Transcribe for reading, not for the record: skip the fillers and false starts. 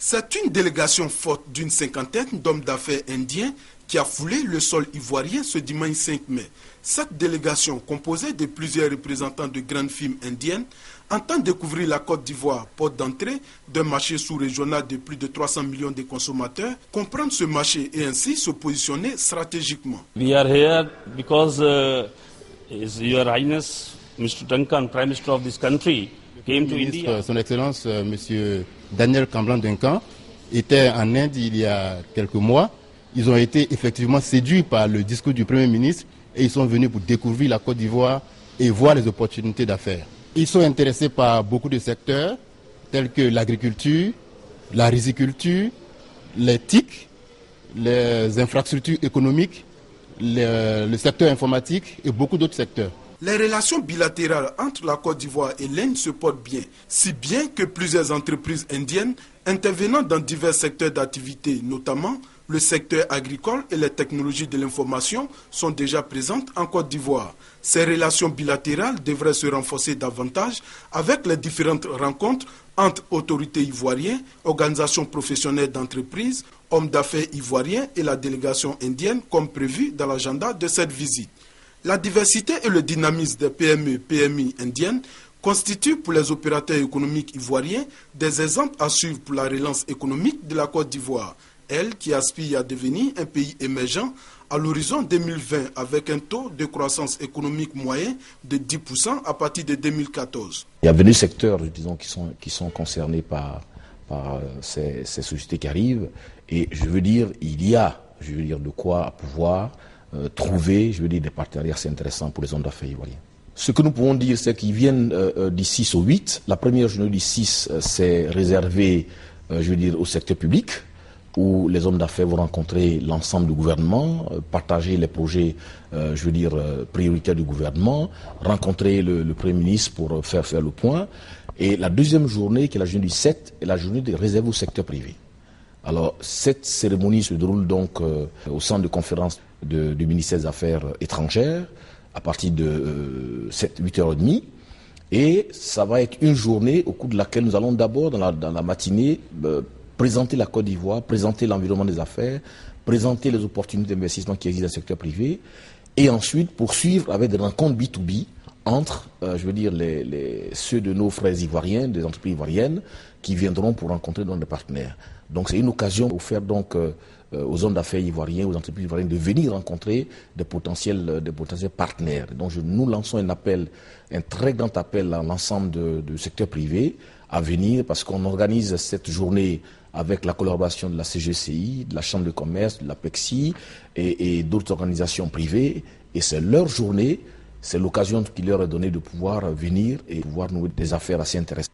C'est une délégation forte d'une cinquantaine d'hommes d'affaires indiens qui a foulé le sol ivoirien ce dimanche 5 mai. Cette délégation, composée de plusieurs représentants de grandes firmes indiennes, entend découvrir la Côte d'Ivoire, porte d'entrée d'un marché sous-régional de plus de 300 millions de consommateurs, comprendre ce marché et ainsi se positionner stratégiquement. We are here because His Your Highness, Mr. Duncan, Prime Minister of this country, came to India. Son Excellence, Monsieur Daniel Comblan-Duncan, était en Inde il y a quelques mois. Ils ont été effectivement séduits par le discours du Premier ministre et ils sont venus pour découvrir la Côte d'Ivoire et voir les opportunités d'affaires. Ils sont intéressés par beaucoup de secteurs tels que l'agriculture, la riziculture, les TIC, les infrastructures économiques, le secteur informatique et beaucoup d'autres secteurs. Les relations bilatérales entre la Côte d'Ivoire et l'Inde se portent bien, si bien que plusieurs entreprises indiennes intervenant dans divers secteurs d'activité, notamment le secteur agricole et les technologies de l'information, sont déjà présentes en Côte d'Ivoire. Ces relations bilatérales devraient se renforcer davantage avec les différentes rencontres entre autorités ivoiriennes, organisations professionnelles d'entreprises, hommes d'affaires ivoiriens et la délégation indienne, comme prévu dans l'agenda de cette visite. La diversité et le dynamisme des PME-PMI indiennes constituent pour les opérateurs économiques ivoiriens des exemples à suivre pour la relance économique de la Côte d'Ivoire, elle qui aspire à devenir un pays émergent à l'horizon 2020 avec un taux de croissance économique moyen de 10% à partir de 2014. Il y a 22 secteurs, disons, qui sont concernés par ces sociétés qui arrivent et je veux dire, il y a de quoi pouvoir trouver, des partenariats assez intéressants pour les hommes d'affaires ivoiriens. Ce que nous pouvons dire, c'est qu'ils viennent du 6 au 8. La première journée du 6, c'est réservé, au secteur public, où les hommes d'affaires vont rencontrer l'ensemble du gouvernement, partager les projets, prioritaires du gouvernement, rencontrer le Premier ministre pour faire le point. Et la deuxième journée, qui est la journée du 7, est la journée réservée au secteur privé. Alors, cette cérémonie se déroule donc au centre de conférence du ministère des Affaires étrangères à partir de 8h30. Et ça va être une journée au cours de laquelle nous allons d'abord, dans la matinée, présenter la Côte d'Ivoire, présenter l'environnement des affaires, présenter les opportunités d'investissement qui existent dans le secteur privé, et ensuite poursuivre avec des rencontres B2B entre, ceux de nos frères ivoiriens, des entreprises ivoiriennes, qui viendront pour rencontrer nos partenaires. Donc c'est une occasion offerte donc aux hommes d'affaires ivoiriens, aux entreprises ivoiriennes de venir rencontrer des potentiels partenaires. Donc nous lançons un très grand appel à l'ensemble du secteur privé à venir parce qu'on organise cette journée avec la collaboration de la CGCI, de la Chambre de commerce, de la PEXI et d'autres organisations privées. Et c'est leur journée, c'est l'occasion qui leur est donnée de pouvoir venir et pouvoir nouer des affaires assez intéressantes.